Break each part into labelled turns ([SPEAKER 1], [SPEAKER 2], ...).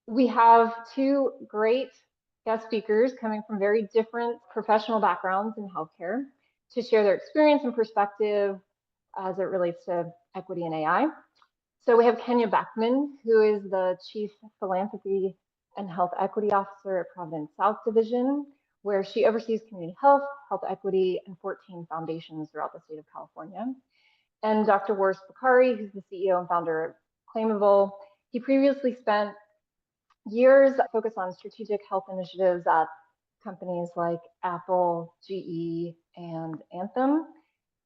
[SPEAKER 1] We have two great guest speakers coming from very different professional backgrounds in healthcare to share their experience and perspective as it relates to equity and AI. So we have Kenya Beckmann, who is the Chief Philanthropy and Health Equity Officer at Providence South Division, where she oversees community health, health equity, and 14 foundations throughout the state of California. And Dr. Warris Bokhari, who's the CEO and founder of Claimable. He previously spent years focused on strategic health initiatives at companies like Apple, GE, and Anthem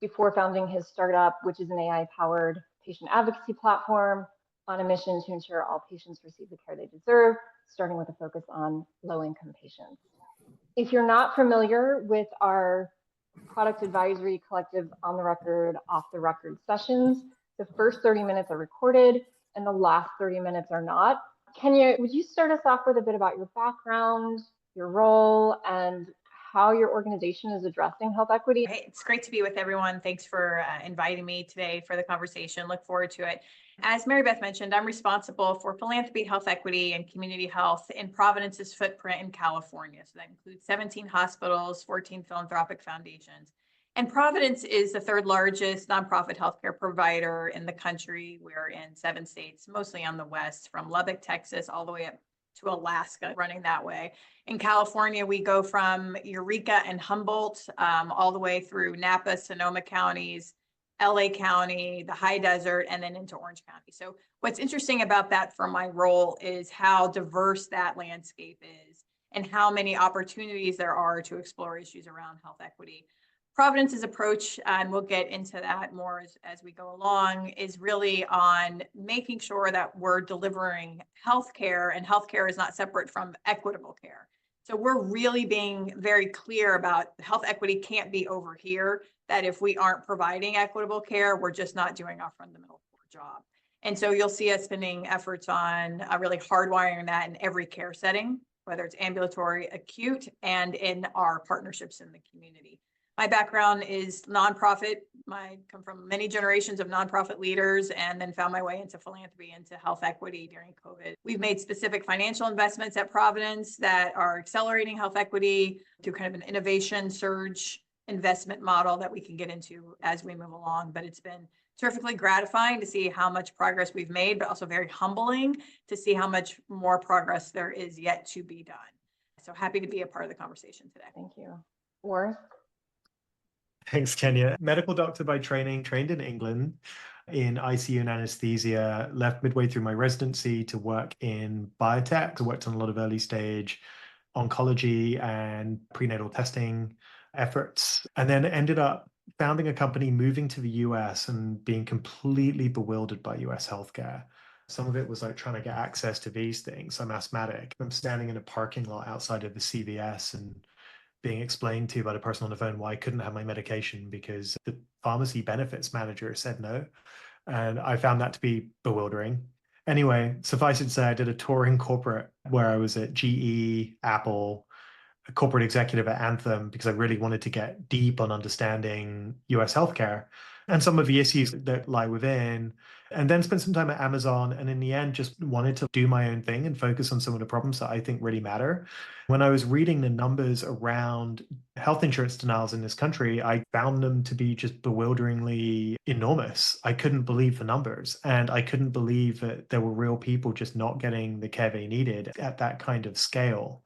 [SPEAKER 1] before founding his startup, which is an AI-powered patient advocacy platform on a mission to ensure all patients receive the care they deserve, starting with a focus on low-income patients. If you're not familiar with our product advisory collective on the record, off the record sessions, the first 30 minutes are recorded and the last 30 minutes are not. Kenya, would you start us off with a bit about your background, your role, and how your organization is addressing health equity?
[SPEAKER 2] Hey, it's great to be with everyone. Thanks for inviting me today for the conversation. Look forward to it. As Mary Beth mentioned, I'm responsible for philanthropy, health equity, and community health in Providence's footprint in California. So that includes 17 hospitals, 14 philanthropic foundations. And Providence is the third largest nonprofit healthcare provider in the country. We're in 7 states, mostly on the west, from Lubbock, Texas, all the way up to Alaska, running that way. In California, we go from Eureka and Humboldt all the way through Napa, Sonoma counties, LA County, the high desert, and then into Orange County. So what's interesting about that for my role is how diverse that landscape is and how many opportunities there are to explore issues around health equity. Providence's approach, and we'll get into that more as we go along, is really on making sure that we're delivering healthcare, and healthcare is not separate from equitable care. So we're really being very clear about health equity can't be over here, that if we aren't providing equitable care, we're just not doing our fundamental core job. And so you'll see us spending efforts on really hardwiring that in every care setting, whether it's ambulatory, acute, and in our partnerships in the community. My background is nonprofit. I come from many generations of nonprofit leaders and then found my way into philanthropy, into health equity during COVID. We've made specific financial investments at Providence that are accelerating health equity through kind of an innovation surge investment model that we can get into as we move along. But it's been terrifically gratifying to see how much progress we've made, but also very humbling to see how much more progress there is yet to be done. So happy to be a part of the conversation today.
[SPEAKER 1] Thank you. Warris?
[SPEAKER 3] Thanks, Kenya. Medical doctor by training, trained in England in ICU and anesthesia, left midway through my residency to work in biotech. I worked on a lot of early stage oncology and prenatal testing efforts, and then ended up founding a company, moving to the US and being completely bewildered by US healthcare. Some of it was like trying to get access to these things. I'm asthmatic. I'm standing in a parking lot outside of the CVS and being explained to by the person on the phone why I couldn't have my medication because the pharmacy benefits manager said no. And I found that to be bewildering. Anyway, suffice it to say, I did a tour in corporate where I was at GE, Apple, a corporate executive at Anthem, because I really wanted to get deep on understanding US healthcare and some of the issues that lie within, and then spent some time at Amazon. And in the end, just wanted to do my own thing and focus on some of the problems that I think really matter. When I was reading the numbers around health insurance denials in this country, I found them to be just bewilderingly enormous. I couldn't believe the numbers, and I couldn't believe that there were real people just not getting the care they needed at that kind of scale.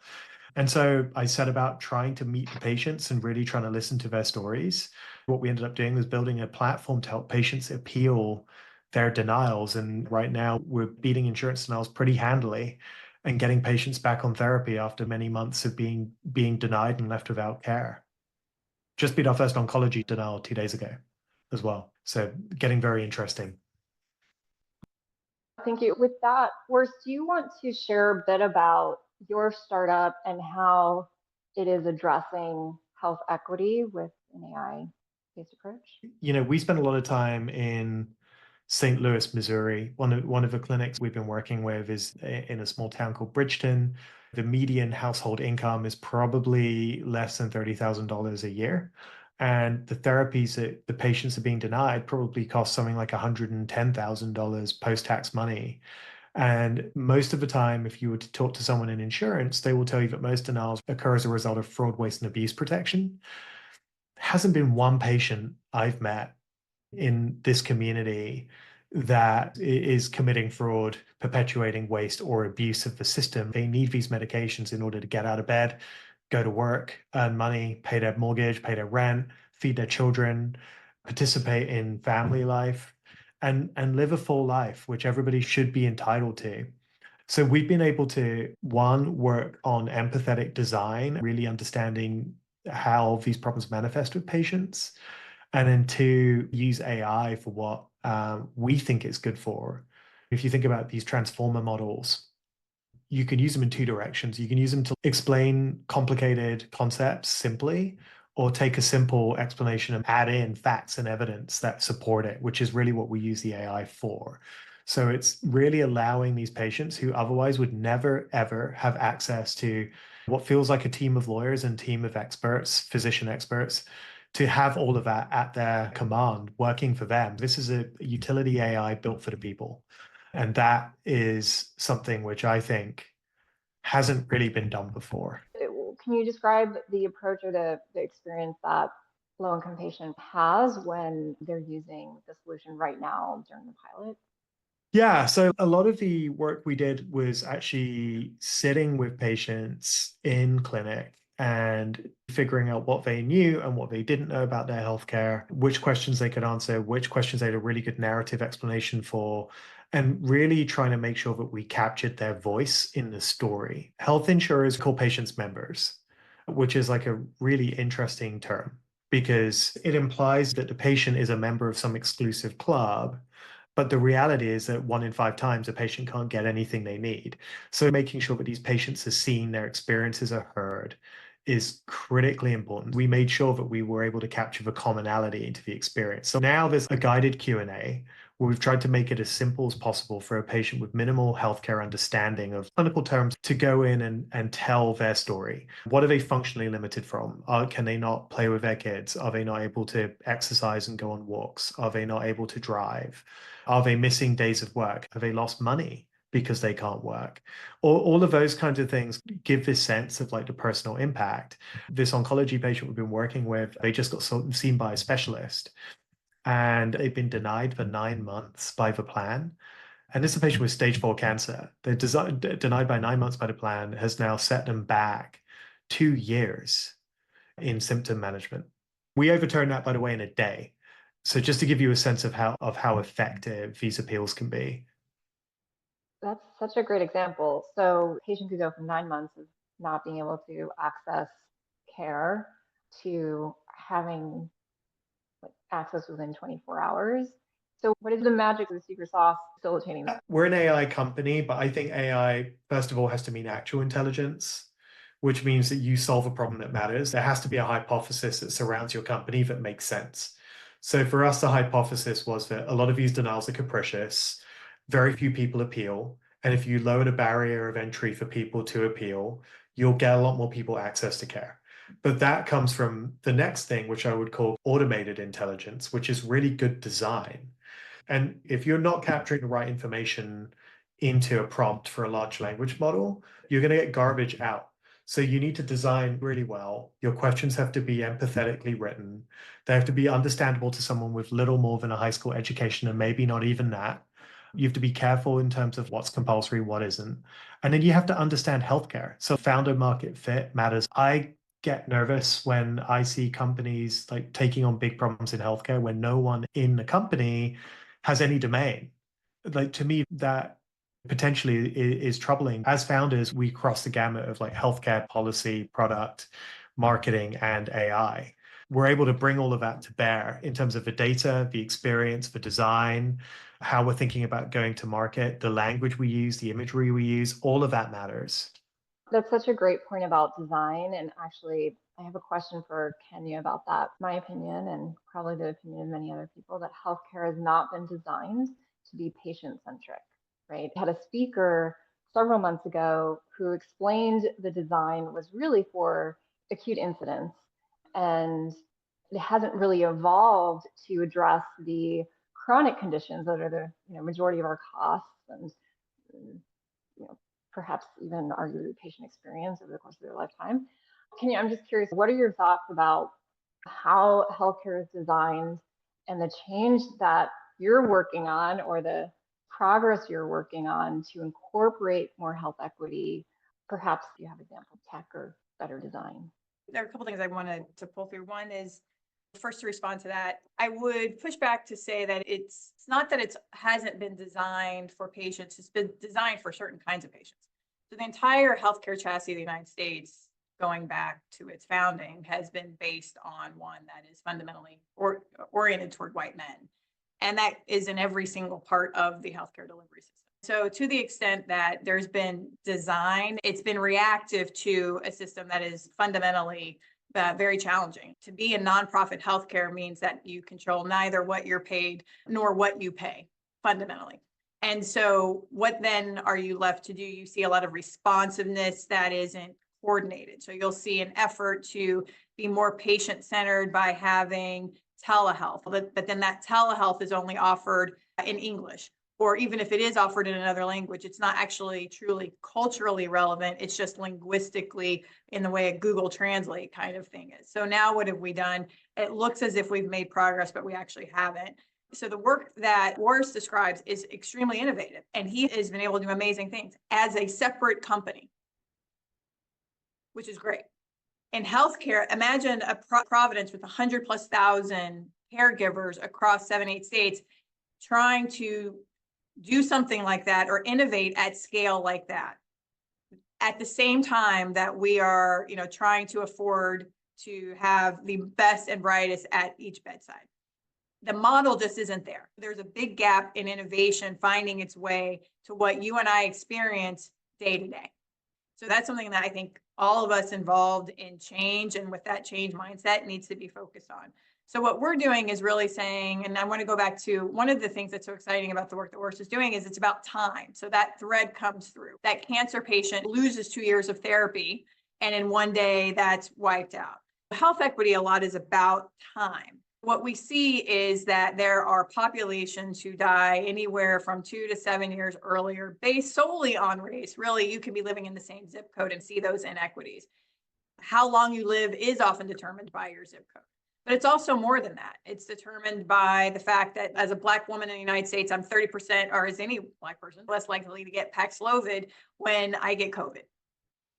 [SPEAKER 3] And so I set about trying to meet the patients and really trying to listen to their stories. What we ended up doing was building a platform to help patients appeal their denials. And right now we're beating insurance denials pretty handily and getting patients back on therapy after many months of being denied and left without care. Just beat our first oncology denial 2 days ago as well. So getting very interesting.
[SPEAKER 1] Thank you. With that, Warris, do you want to share a bit about your startup and how it is addressing health equity with an AI-based approach?
[SPEAKER 3] You know, we spend a lot of time in St. Louis, Missouri. One of the clinics we've been working with is in a small town called Bridgeton. The median household income is probably less than $30,000 a year. And the therapies that the patients are being denied probably cost something like $110,000 post-tax money. And most of the time, if you were to talk to someone in insurance, they will tell you that most denials occur as a result of fraud, waste, and abuse protection. Hasn't been one patient I've met in this community that is committing fraud, perpetuating waste or abuse of the system. They need these medications in order to get out of bed, go to work, earn money, pay their mortgage, pay their rent, feed their children, participate in family life, and live a full life, which everybody should be entitled to. So we've been able to, one, work on empathetic design, really understanding how these problems manifest with patients, and then two, use AI for what we think it's good for. If you think about these transformer models, you can use them in two directions. You can use them to explain complicated concepts simply, or take a simple explanation and add in facts and evidence that support it, which is really what we use the AI for. So it's really allowing these patients who otherwise would never, ever have access to what feels like a team of lawyers and team of experts, physician experts, to have all of that at their command, working for them. This is a utility AI built for the people. And that is something which I think hasn't really been done before.
[SPEAKER 1] Can you describe the approach or the experience that low-income patient has when they're using the solution right now during the pilot?
[SPEAKER 3] Yeah, so a lot of the work we did was actually sitting with patients in clinic and figuring out what they knew and what they didn't know about their healthcare, which questions they could answer, which questions they had a really good narrative explanation for, and really trying to make sure that we captured their voice in the story. Health insurers call patients members, which is like a really interesting term because it implies that the patient is a member of some exclusive club. But the reality is that 1 in 5 times a patient can't get anything they need. So making sure that these patients are seen, their experiences are heard, is critically important. We made sure that we were able to capture the commonality into the experience. So now there's a guided Q&A where we've tried to make it as simple as possible for a patient with minimal healthcare understanding of clinical terms to go in and tell their story. What are they functionally limited from? Can they not play with their kids? Are they not able to exercise and go on walks? Are they not able to drive? Are they missing days of work? Have they lost money because they can't work? All of those kinds of things give this sense of like the personal impact. This oncology patient we've been working with, they just got seen by a specialist and they've been denied for 9 months by the plan. And this is a patient with stage 4 cancer. They're denied by 9 months by the plan, has now set them back 2 years in symptom management. We overturned that, by the way, in a day. So just to give you a sense of how effective these appeals can be.
[SPEAKER 1] That's such a great example. So patients who go from 9 months of not being able to access care to having access within 24 hours. So what is the magic of the secret sauce facilitating that?
[SPEAKER 3] We're an AI company, but I think AI, first of all, has to mean actual intelligence, which means that you solve a problem that matters. There has to be a hypothesis that surrounds your company that makes sense. So for us, the hypothesis was that a lot of these denials are capricious, very few people appeal, and if you lower the barrier of entry for people to appeal, you'll get a lot more people access to care. But that comes from the next thing, which I would call automated intelligence, which is really good design. And if you're not capturing the right information into a prompt for a large language model, you're going to get garbage out. So you need to design really well. Your questions have to be empathetically written. They have to be understandable to someone with little more than a high school education, and maybe not even that. You have to be careful in terms of what's compulsory, what isn't. And then you have to understand healthcare. So founder market fit matters. I get nervous when I see companies like taking on big problems in healthcare when no one in the company has any domain. Like to me, that potentially is troubling. As founders, we cross the gamut of like healthcare policy, product, marketing, and AI. We're able to bring all of that to bear in terms of the data, the experience, the design, how we're thinking about going to market, the language we use, the imagery we use, all of that matters.
[SPEAKER 1] That's such a great point about design. And actually, I have a question for Kenya about that. My opinion, and probably the opinion of many other people, that healthcare has not been designed to be patient-centric, right? I had a speaker several months ago who explained the design was really for acute incidents, and it hasn't really evolved to address the chronic conditions that are the majority of our costs and and perhaps even arguably patient experience over the course of their lifetime. I'm just curious, what are your thoughts about how healthcare is designed and the change that you're working on, or the progress you're working on to incorporate more health equity? Perhaps you have example tech or better design.
[SPEAKER 2] There are a couple things I wanted to pull through. One is, first, to respond to that, I would push back to say that it's not that it hasn't been designed for patients, it's been designed for certain kinds of patients. So the entire healthcare chassis of the United States, going back to its founding, has been based on one that is fundamentally oriented toward white men. And that is in every single part of the healthcare delivery system. So to the extent that there's been design, it's been reactive to a system that is fundamentally very challenging. To be in nonprofit healthcare means that you control neither what you're paid nor what you pay, fundamentally. And so what then are you left to do? You see a lot of responsiveness that isn't coordinated. So you'll see an effort to be more patient-centered by having telehealth, but then that telehealth is only offered in English. Or even if it is offered in another language, it's not actually truly culturally relevant. It's just linguistically in the way a Google Translate kind of thing is. So now what have we done? It looks as if we've made progress, but we actually haven't. So the work that Warris describes is extremely innovative, and he has been able to do amazing things as a separate company, which is great. In healthcare, imagine a Providence with 100,000+ caregivers across 7-8 states trying to do something like that or innovate at scale like that, at the same time that we are, trying to afford to have the best and brightest at each bedside. The model just isn't there. There's a big gap in innovation finding its way to what you and I experience day to day. So that's something that I think all of us involved in change and with that change mindset needs to be focused on. So what we're doing is really saying, and I want to go back to one of the things that's so exciting about the work that Warris is doing, is it's about time. So that thread comes through. That cancer patient loses 2 years of therapy, and in one day that's wiped out. Health equity a lot is about time. What we see is that there are populations who die anywhere from 2 to 7 years earlier based solely on race. Really, you can be living in the same zip code and see those inequities. How long you live is often determined by your zip code. But it's also more than that. It's determined by the fact that as a Black woman in the United States, I'm 30%, or as any Black person, less likely to get Paxlovid when I get COVID.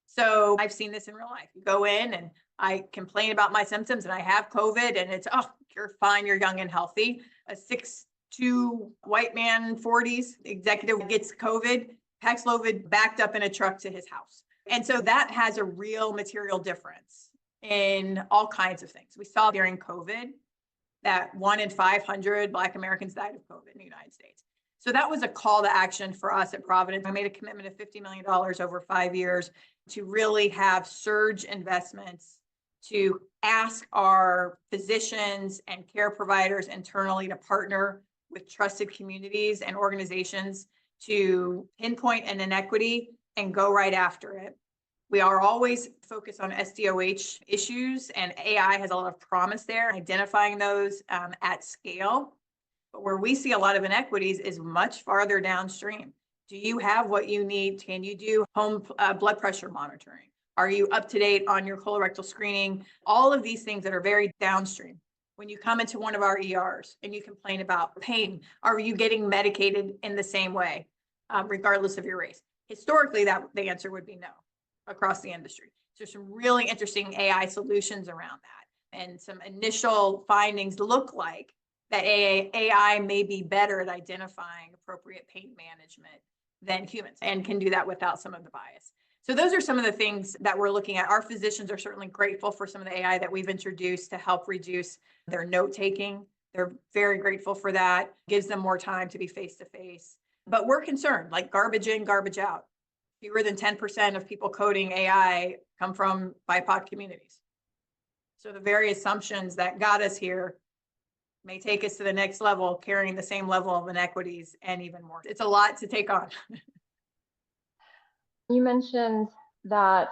[SPEAKER 2] So I've seen this in real life. You go in and I complain about my symptoms and I have COVID, and it's, oh, you're fine, you're young and healthy. A 6'2" white man, 40s executive gets COVID, Paxlovid backed up in a truck to his house. And so that has a real material difference in all kinds of things. We saw during COVID that 1 in 500 Black Americans died of COVID in the United States. So that was a call to action for us at Providence. I made a commitment of $50 million over 5 years to really have surge investments, to ask our physicians and care providers internally to partner with trusted communities and organizations to pinpoint an inequity and go right after it. We are always focused on SDOH issues, and AI has a lot of promise there, identifying those at scale. But where we see a lot of inequities is much farther downstream. Do you have what you need? Can you do home blood pressure monitoring? Are you up to date on your colorectal screening? All of these things that are very downstream. When you come into one of our ERs and you complain about pain, are you getting medicated in the same way, regardless of your race? Historically, the answer would be no across the industry. So some really interesting AI solutions around that. And some initial findings look like that AI may be better at identifying appropriate pain management than humans, and can do that without some of the bias. So those are some of the things that we're looking at. Our physicians are certainly grateful for some of the AI that we've introduced to help reduce their note taking. They're very grateful for that. Gives them more time to be face-to-face. But we're concerned, like garbage in, garbage out. Fewer than 10% of people coding AI come from BIPOC communities. So the very assumptions that got us here may take us to the next level, carrying the same level of inequities and even more. It's a lot to take on.
[SPEAKER 1] You mentioned that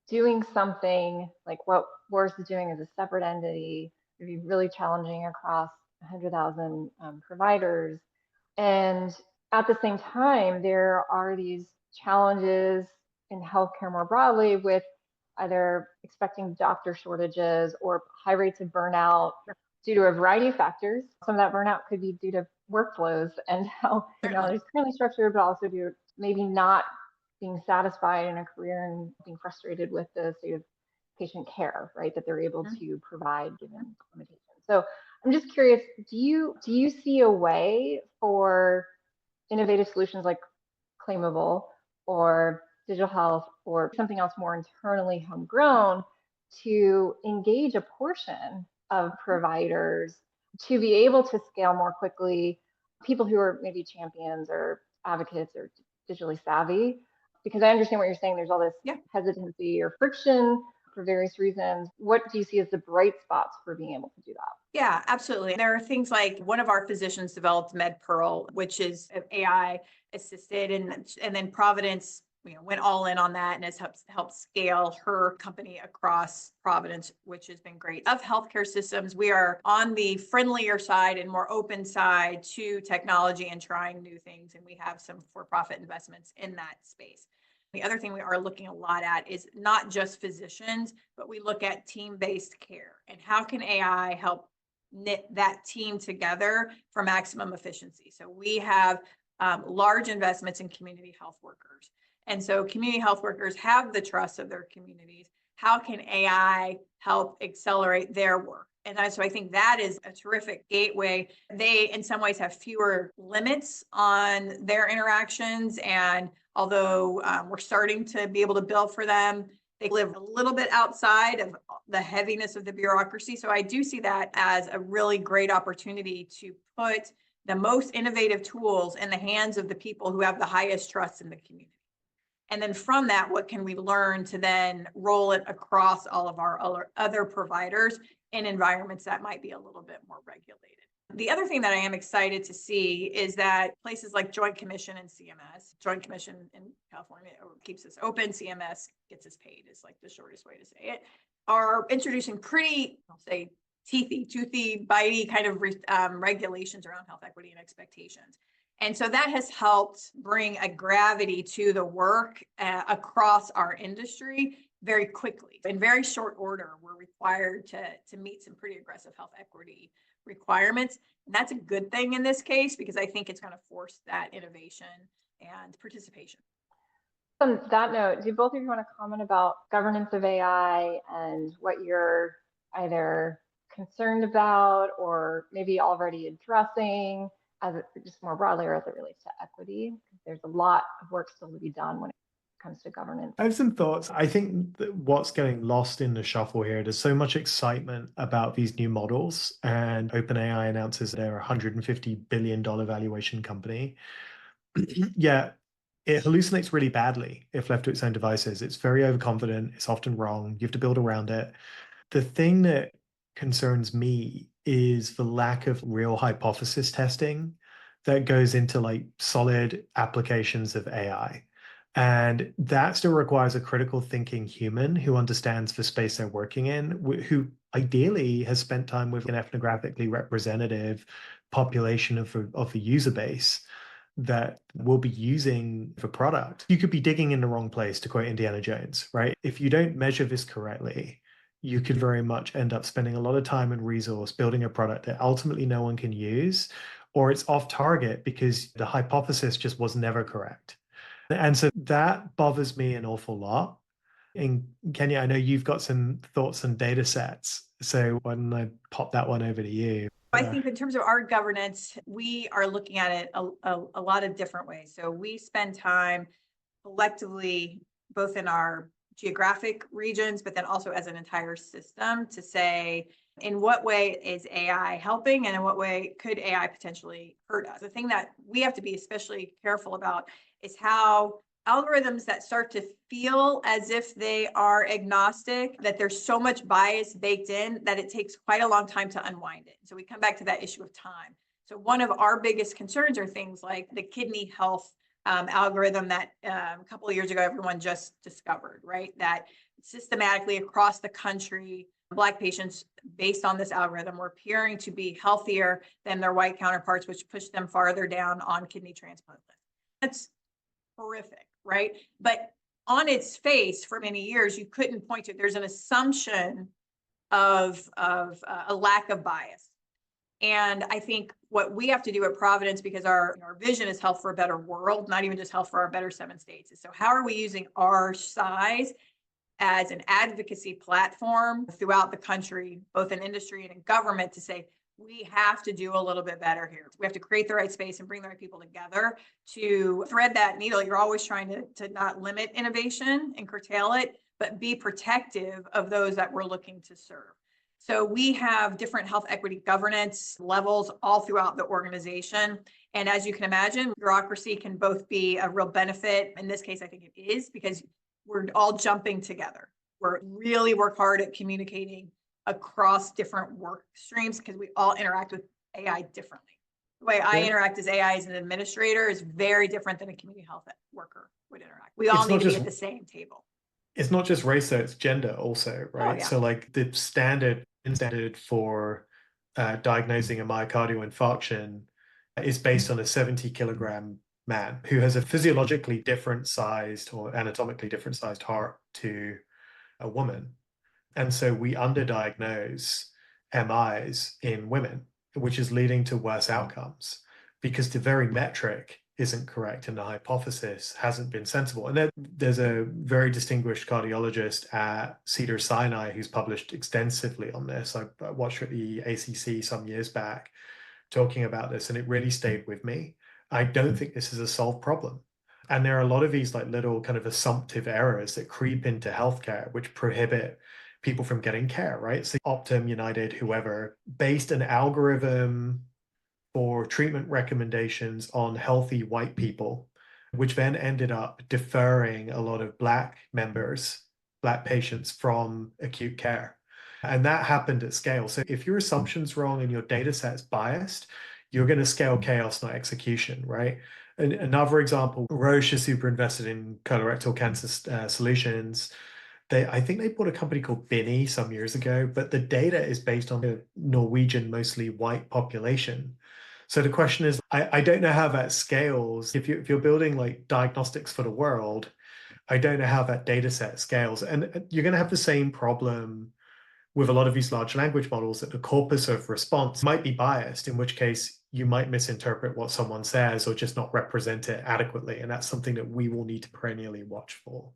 [SPEAKER 1] doing something like what Warris is doing as a separate entity would be really challenging across 100,000 providers. And at the same time, there are these challenges in healthcare more broadly with either expecting doctor shortages or high rates of burnout due to a variety of factors. Some of that burnout could be due to workflows and how technology is currently structured, but also due to maybe not being satisfied in a career and being frustrated with the state of patient care, right, that they're able to provide given limitations. So I'm just curious, do you see a way for innovative solutions like Claimable or digital health or something else more internally homegrown to engage a portion of providers to be able to scale more quickly, people who are maybe champions or advocates or digitally savvy? Because I understand what you're saying, there's all this hesitancy or friction for various reasons. What do you see as the bright spots for being able to do that?
[SPEAKER 2] Yeah, absolutely. There are things like one of our physicians developed MedPearl, which is AI assisted, and then Providence, went all in on that and has helped scale her company across Providence, which has been great. Of healthcare systems, we are on the friendlier side and more open side to technology and trying new things, and we have some for-profit investments in that space. The other thing we are looking a lot at is not just physicians, but we look at team-based care and how can AI help knit that team together for maximum efficiency. So we have large investments in community health workers. And so community health workers have the trust of their communities. How can AI help accelerate their work? And so I think that is a terrific gateway. They, in some ways, have fewer limits on their interactions. And although we're starting to be able to bill for them, they live a little bit outside of the heaviness of the bureaucracy. So I do see that as a really great opportunity to put the most innovative tools in the hands of the people who have the highest trust in the community. And then from that, what can we learn to then roll it across all of our other providers in environments that might be a little bit more regulated? The other thing that I am excited to see is that places like Joint Commission and CMS, Joint Commission in California keeps us open, CMS gets us paid is like the shortest way to say it, are introducing pretty, I'll say, toothy, bitey kind of regulations around health equity and expectations. And so that has helped bring a gravity to the work across our industry very quickly. In very short order, we're required to meet some pretty aggressive health equity requirements. And that's a good thing in this case, because I think it's going to force that innovation and participation.
[SPEAKER 1] On that note, do both of you want to comment about governance of AI and what you're either concerned about or maybe already addressing as it, just more broadly, or as it relates to equity? There's a lot of work still to be done when it comes to governance.
[SPEAKER 3] I have some thoughts. I think that what's getting lost in the shuffle here, there's so much excitement about these new models, and OpenAI announces they're a $150 billion valuation company. Yeah, it hallucinates really badly if left to its own devices. It's very overconfident. It's often wrong. You have to build around it. The thing that concerns me is the lack of real hypothesis testing that goes into like solid applications of AI. And that still requires a critical thinking human who understands the space they're working in, who ideally has spent time with an ethnographically representative population of the user base that will be using the product. You could be digging in the wrong place, to quote Indiana Jones, right? If you don't measure this correctly, you could very much end up spending a lot of time and resource building a product that ultimately no one can use, or it's off target because the hypothesis just was never correct. And so that bothers me an awful lot. And Kenya, I know you've got some thoughts and data sets. So why don't I pop that one over to you?
[SPEAKER 2] I think in terms of our governance, we are looking at it a lot of different ways. So we spend time collectively, both in our geographic regions, but then also as an entire system, to say, in what way is AI helping and in what way could AI potentially hurt us? The thing that we have to be especially careful about is how algorithms that start to feel as if they are agnostic, that there's so much bias baked in that it takes quite a long time to unwind it. So we come back to that issue of time. So one of our biggest concerns are things like the kidney health algorithm that a couple of years ago everyone just discovered, right? That systematically across the country, Black patients, based on this algorithm, were appearing to be healthier than their white counterparts, which pushed them farther down on kidney transplant list. That's horrific, right? But on its face, for many years, you couldn't point to it. There's an assumption of a lack of bias. And I think what we have to do at Providence, because our vision is health for a better world, not even just health for our better 7 states, is so how are we using our size as an advocacy platform throughout the country, both in industry and in government, to say, we have to do a little bit better here. We have to create the right space and bring the right people together to thread that needle. You're always trying to not limit innovation and curtail it, but be protective of those that we're looking to serve. So we have different health equity governance levels all throughout the organization. And as you can imagine, bureaucracy can both be a real benefit. In this case, I think it is, because we're all jumping together. We're really work hard at communicating across different work streams because we all interact with AI differently. The way I interact as AI as an administrator is very different than a community health worker would interact. We all need to be at the same table.
[SPEAKER 3] It's not just race, though, it's gender also, right?
[SPEAKER 2] Oh, yeah.
[SPEAKER 3] So like the standard for diagnosing a myocardial infarction is based on a 70-kilogram man who has a physiologically different sized or anatomically different sized heart to a woman. And so we underdiagnose MIs in women, which is leading to worse outcomes because the very metric isn't correct and the hypothesis hasn't been sensible. And there's a very distinguished cardiologist at Cedars-Sinai who's published extensively on this. I watched at the ACC some years back talking about this, and it really stayed with me. I don't think this is a solved problem. And there are a lot of these like little kind of assumptive errors that creep into healthcare, which prohibit people from getting care, right? So Optum, United, whoever, based an algorithm for treatment recommendations on healthy white people, which then ended up deferring a lot of Black patients from acute care. And that happened at scale. So if your assumption's wrong and your data set's biased, you're going to scale chaos, not execution, right? And another example, Roche is super invested in colorectal cancer solutions. I think they bought a company called Binny some years ago, but the data is based on the Norwegian, mostly white population. So the question is, I don't know how that scales. If you're building like diagnostics for the world, I don't know how that data set scales. And you're going to have the same problem with a lot of these large language models, that the corpus of response might be biased, in which case you might misinterpret what someone says or just not represent it adequately. And that's something that we will need to perennially watch for.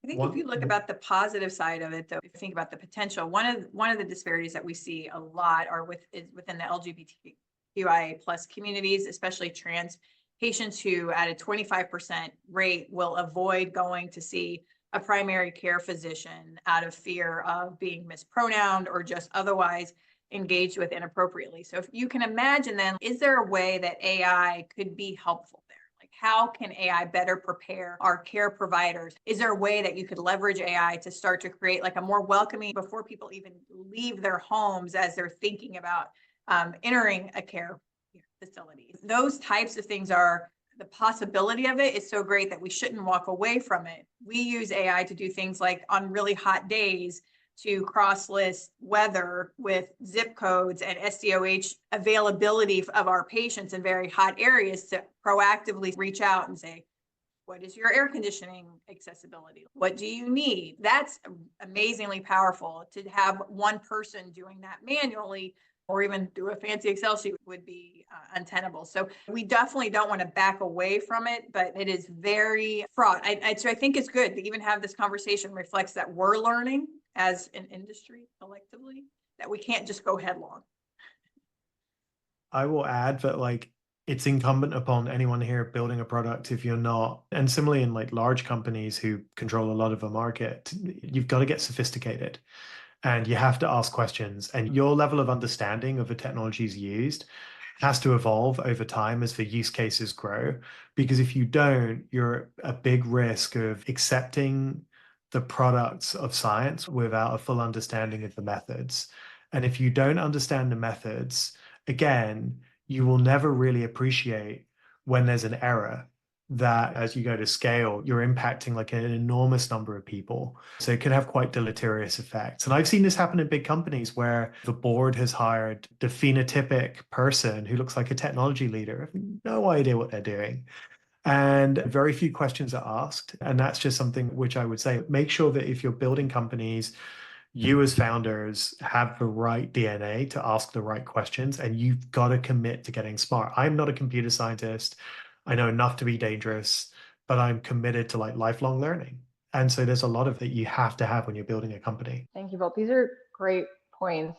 [SPEAKER 2] I think if you look about the positive side of it, though, if you think about the potential, one of the disparities that we see a lot is within the LGBTQIA plus communities, especially trans patients who at a 25% rate will avoid going to see a primary care physician out of fear of being mispronounced or just otherwise engaged with inappropriately. So if you can imagine then, is there a way that AI could be helpful there? Like how can AI better prepare our care providers? Is there a way that you could leverage AI to start to create like a more welcoming before people even leave their homes as they're thinking about entering a care facility? Those types of things are the possibility of it is so great that we shouldn't walk away from it. We use AI to do things like on really hot days to cross-list weather with zip codes and SDOH availability of our patients in very hot areas to proactively reach out and say, what is your air conditioning accessibility? What do you need? That's amazingly powerful. To have one person doing that manually or even do a fancy Excel sheet would be untenable. So we definitely don't want to back away from it, but it is very fraught. So I think it's good to even have this conversation reflects that we're learning as an industry collectively, that we can't just go headlong.
[SPEAKER 3] I will add that like it's incumbent upon anyone here building a product, if you're not, and similarly in like large companies who control a lot of the market, you've got to get sophisticated. And you have to ask questions, and your level of understanding of the technologies used has to evolve over time as the use cases grow. Because if you don't, you're at a big risk of accepting the products of science without a full understanding of the methods. And if you don't understand the methods, again, you will never really appreciate when there's an error that as you go to scale, you're impacting like an enormous number of people. So it can have quite deleterious effects. And I've seen this happen in big companies where the board has hired the phenotypic person who looks like a technology leader, have no idea what they're doing. And very few questions are asked. And that's just something which I would say, make sure that if you're building companies, you as founders have the right DNA to ask the right questions, and you've got to commit to getting smart. I'm not a computer scientist. I know enough to be dangerous, but I'm committed to like lifelong learning. And so there's a lot of that you have to have when you're building a company.
[SPEAKER 1] Thank you both. These are great points.